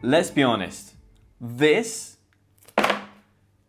Let's be honest, this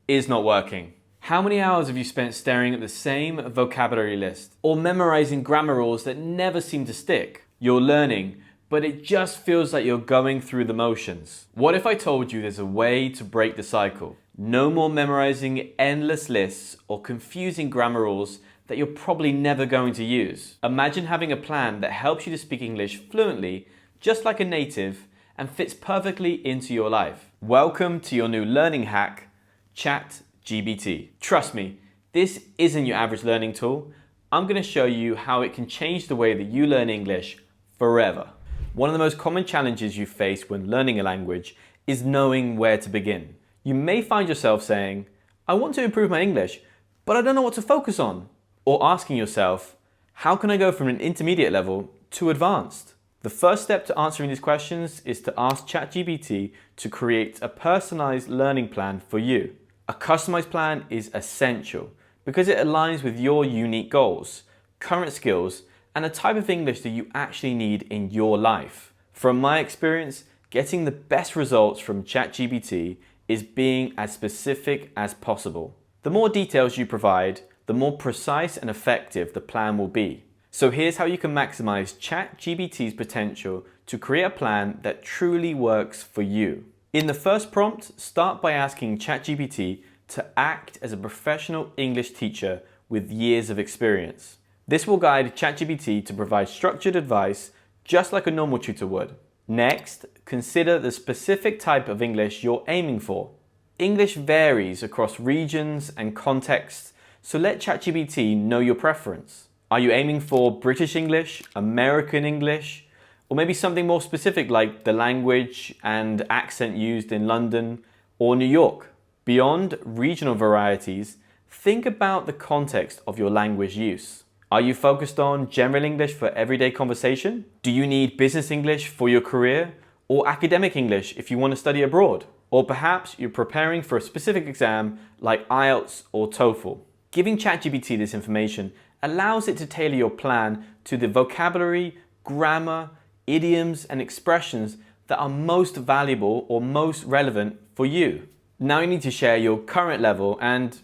is not working. How many hours have you spent staring at the same vocabulary list or memorizing grammar rules that never seem to stick? You're learning, but it just feels like you're going through the motions. What if I told you there's a way to break the cycle? No more memorizing endless lists or confusing grammar rules that you're probably never going to use. Imagine having a plan that helps you to speak English fluently, just like a native, and fits perfectly into your life. Welcome to your new learning hack, ChatGPT. Trust me, this isn't your average learning tool. I'm going to show you how it can change the way that you learn English forever. One of the most common challenges you face when learning a language is knowing where to begin. You may find yourself saying, I want to improve my English, but I don't know what to focus on. Or asking yourself, how can I go from an intermediate level to advanced? The first step to answering these questions is to ask ChatGPT to create a personalized learning plan for you. A customized plan is essential because it aligns with your unique goals, current skills, and the type of English that you actually need in your life. From my experience, getting the best results from ChatGPT is being as specific as possible. The more details you provide, the more precise and effective the plan will be. So here's how you can maximize ChatGPT's potential to create a plan that truly works for you. In the first prompt, start by asking ChatGPT to act as a professional English teacher with years of experience. This will guide ChatGPT to provide structured advice just like a normal tutor would. Next, consider the specific type of English you're aiming for. English varies across regions and contexts, so let ChatGPT know your preference. Are you aiming for British English, American English, or maybe something more specific like the language and accent used in London or New York? Beyond regional varieties, think about the context of your language use. Are you focused on general English for everyday conversation? Do you need business English for your career or academic English if you want to study abroad? Or perhaps you're preparing for a specific exam like IELTS or TOEFL. Giving ChatGPT this information allows it to tailor your plan to the vocabulary, grammar, idioms, and expressions that are most valuable or most relevant for you. Now you need to share your current level and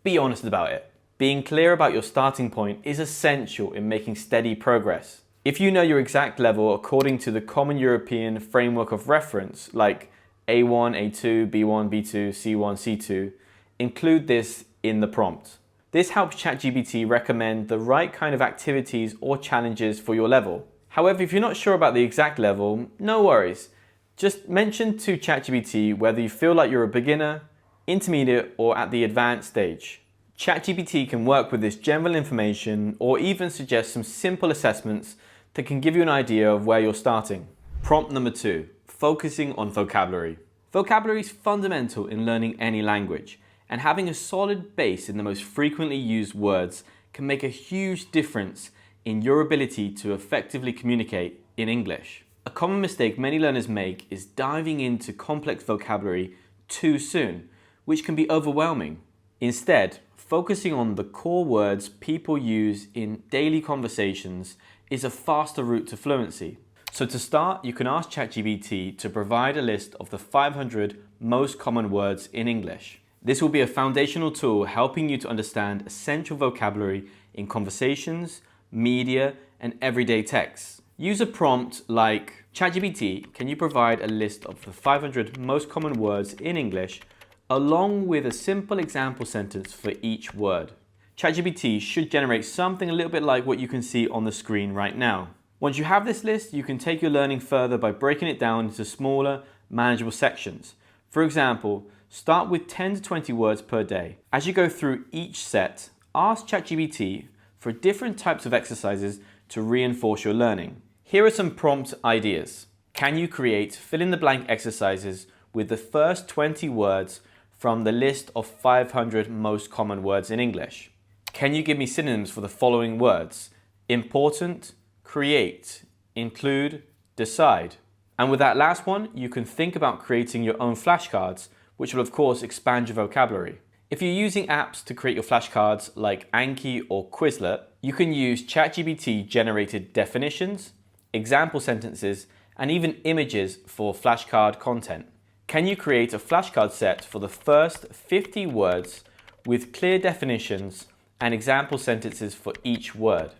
be honest about it. Being clear about your starting point is essential in making steady progress. If you know your exact level according to the Common European Framework of Reference, like A1, A2, B1, B2, C1, C2, include this in the prompt. This helps ChatGPT recommend the right kind of activities or challenges for your level. However, if you're not sure about the exact level, no worries. Just mention to ChatGPT whether you feel like you're a beginner, intermediate, or at the advanced stage. ChatGPT can work with this general information or even suggest some simple assessments that can give you an idea of where you're starting. Prompt number 2, focusing on vocabulary. Vocabulary is fundamental in learning any language, and having a solid base in the most frequently used words can make a huge difference in your ability to effectively communicate in English. A common mistake many learners make is diving into complex vocabulary too soon, which can be overwhelming. Instead, focusing on the core words people use in daily conversations is a faster route to fluency. So to start, you can ask ChatGPT to provide a list of the 500 most common words in English. This will be a foundational tool helping you to understand essential vocabulary in conversations, media, and everyday texts. Use a prompt like, ChatGPT, can you provide a list of the 500 most common words in English, along with a simple example sentence for each word. ChatGPT should generate something a little bit like what you can see on the screen right now. Once you have this list, you can take your learning further by breaking it down into smaller, manageable sections. For example, start with 10 to 20 words per day. As you go through each set, ask ChatGPT for different types of exercises to reinforce your learning. Here are some prompt ideas. Can you create fill-in-the-blank exercises with the first 20 words from the list of 500 most common words in English? Can you give me synonyms for the following words? Important, create, include, decide. And with that last one, you can think about creating your own flashcards, which will of course expand your vocabulary. If you're using apps to create your flashcards like Anki or Quizlet, you can use ChatGPT generated definitions, example sentences, and even images for flashcard content. Can you create a flashcard set for the first 50 words with clear definitions and example sentences for each word?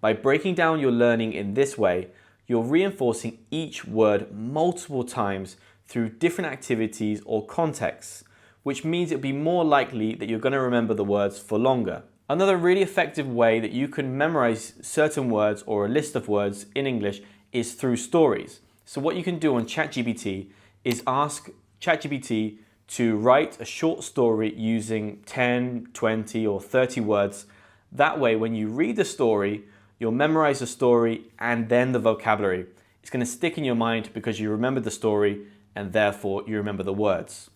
By breaking down your learning in this way, you're reinforcing each word multiple times through different activities or contexts, which means it'll be more likely that you're going to remember the words for longer. Another really effective way that you can memorize certain words or a list of words in English is through stories. So what you can do on ChatGPT is ask ChatGPT to write a short story using 10, 20 or 30 words. That way, when you read the story, you'll memorize the story and then the vocabulary. It's going to stick in your mind because you remember the story and therefore you remember the words.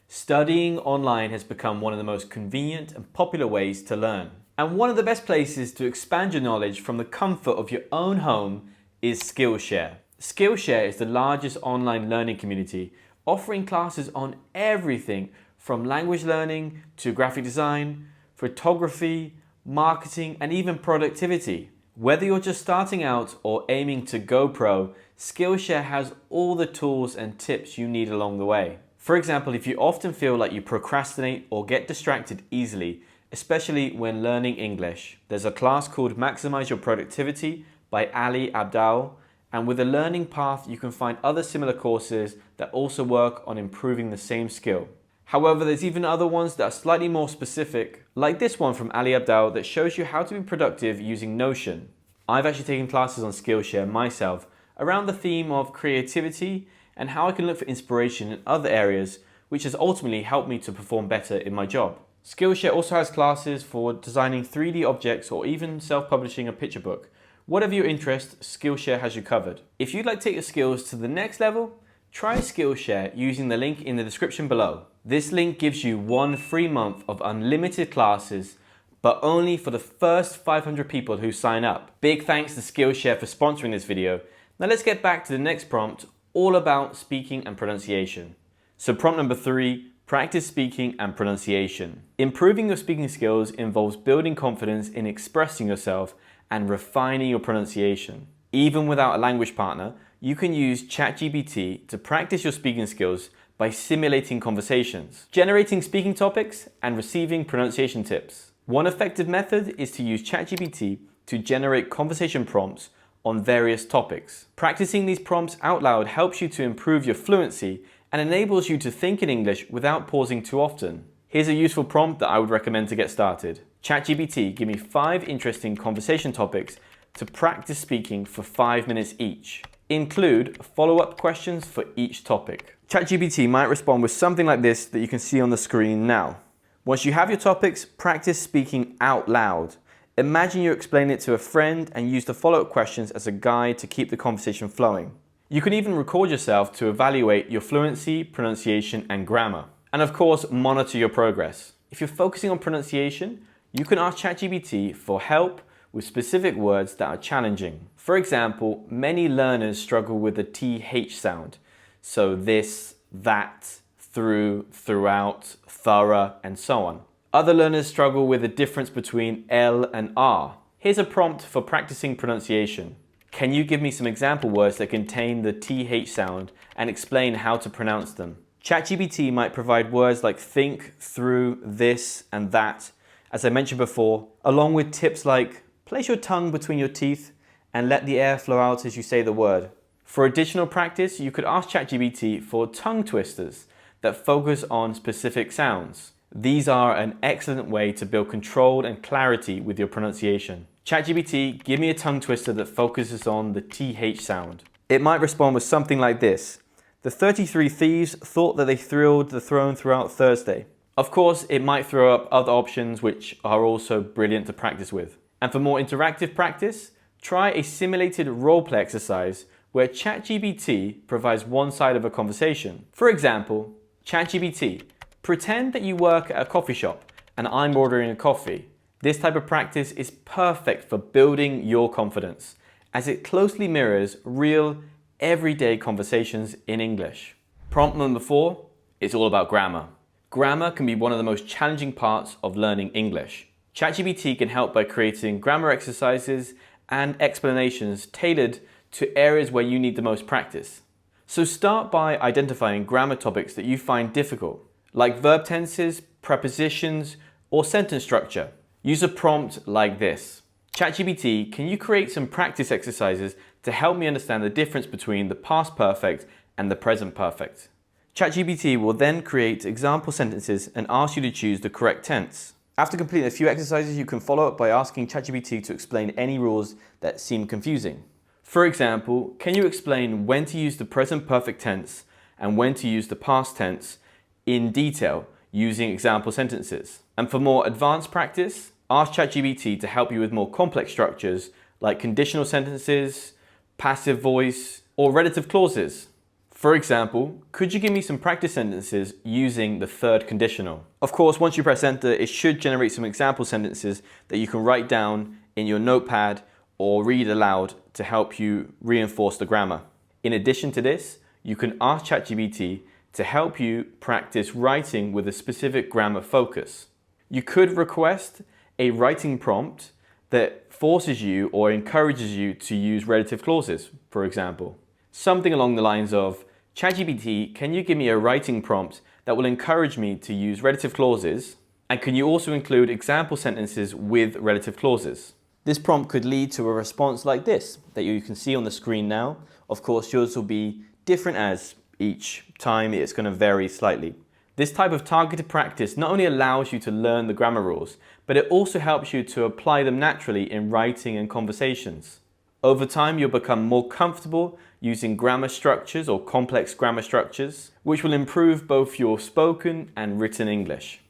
Studying online has become one of the most convenient and popular ways to learn. And one of the best places to expand your knowledge from the comfort of your own home is Skillshare. Skillshare is the largest online learning community, offering classes on everything from language learning to graphic design, photography, marketing, and even productivity. Whether you're just starting out or aiming to go pro, Skillshare has all the tools and tips you need along the way. For example, if you often feel like you procrastinate or get distracted easily, especially when learning English, there's a class called Maximize Your Productivity by Ali Abdal, and with a learning path, you can find other similar courses that also work on improving the same skill. However, there's even other ones that are slightly more specific, like this one from Ali Abdal that shows you how to be productive using Notion. I've actually taken classes on Skillshare myself around the theme of creativity and how I can look for inspiration in other areas, which has ultimately helped me to perform better in my job. Skillshare also has classes for designing 3D objects or even self-publishing a picture book. Whatever your interest, Skillshare has you covered. If you'd like to take your skills to the next level, try Skillshare using the link in the description below. This link gives you 1 free month of unlimited classes, but only for the first 500 people who sign up. Big thanks to Skillshare for sponsoring this video. Now let's get back to the next prompt, all about speaking and pronunciation. So prompt number 3, practice speaking and pronunciation. Improving your speaking skills involves building confidence in expressing yourself and refining your pronunciation. Even without a language partner, you can use ChatGPT to practice your speaking skills by simulating conversations, generating speaking topics, and receiving pronunciation tips. One effective method is to use ChatGPT to generate conversation prompts on various topics. Practicing these prompts out loud helps you to improve your fluency and enables you to think in English without pausing too often. Here's a useful prompt that I would recommend to get started. ChatGPT, give me 5 interesting conversation topics to practice speaking for 5 minutes each. Include follow-up questions for each topic. ChatGPT might respond with something like this that you can see on the screen now. Once you have your topics, practice speaking out loud. Imagine you explain it to a friend and use the follow-up questions as a guide to keep the conversation flowing. You can even record yourself to evaluate your fluency, pronunciation, and grammar. And of course, monitor your progress. If you're focusing on pronunciation, you can ask ChatGPT for help with specific words that are challenging. For example, many learners struggle with the TH sound. So this, that, through, throughout, thorough, and so on. Other learners struggle with the difference between L and R. Here's a prompt for practicing pronunciation. Can you give me some example words that contain the TH sound and explain how to pronounce them? ChatGPT might provide words like think, through, this, and that, as I mentioned before, along with tips like place your tongue between your teeth and let the air flow out as you say the word. For additional practice, you could ask ChatGPT for tongue twisters that focus on specific sounds. These are an excellent way to build control and clarity with your pronunciation. ChatGPT, give me a tongue twister that focuses on the TH sound. It might respond with something like this. The 33 thieves thought that they thrilled the throne throughout Thursday. Of course, it might throw up other options which are also brilliant to practice with. And for more interactive practice, try a simulated roleplay exercise where ChatGPT provides one side of a conversation. For example, ChatGPT, pretend that you work at a coffee shop and I'm ordering a coffee. This type of practice is perfect for building your confidence as it closely mirrors real, everyday conversations in English. Prompt number 4, it's all about grammar. Grammar can be one of the most challenging parts of learning English. ChatGPT can help by creating grammar exercises and explanations tailored to areas where you need the most practice. So start by identifying grammar topics that you find difficult, like verb tenses, prepositions, or sentence structure. Use a prompt like this. ChatGPT, can you create some practice exercises to help me understand the difference between the past perfect and the present perfect? ChatGPT will then create example sentences and ask you to choose the correct tense. After completing a few exercises, you can follow up by asking ChatGPT to explain any rules that seem confusing. For example, can you explain when to use the present perfect tense and when to use the past tense in detail using example sentences? And for more advanced practice, ask ChatGPT to help you with more complex structures like conditional sentences, passive voice, or relative clauses. For example, could you give me some practice sentences using the third conditional? Of course, once you press enter, it should generate some example sentences that you can write down in your notepad or read aloud to help you reinforce the grammar. In addition to this, you can ask ChatGPT to help you practice writing with a specific grammar focus. You could request a writing prompt that forces you or encourages you to use relative clauses, for example. Something along the lines of, ChatGPT, can you give me a writing prompt that will encourage me to use relative clauses? And can you also include example sentences with relative clauses? This prompt could lead to a response like this that you can see on the screen now. Of course, yours will be different as each time it's going to vary slightly. This type of targeted practice not only allows you to learn the grammar rules, but it also helps you to apply them naturally in writing and conversations. Over time, you'll become more comfortable using grammar structures or complex grammar structures, which will improve both your spoken and written English.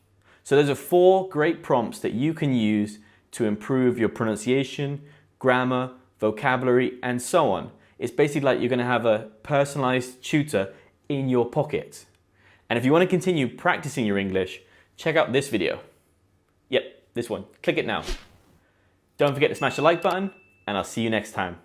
So those are 4 great prompts that you can use to improve your pronunciation, grammar, vocabulary, and so on. It's basically like you're going to have a personalized tutor in your pocket. And if you want to continue practicing your English, check out this video. Yep, this one. Click it now. Don't forget to smash the like button, and I'll see you next time.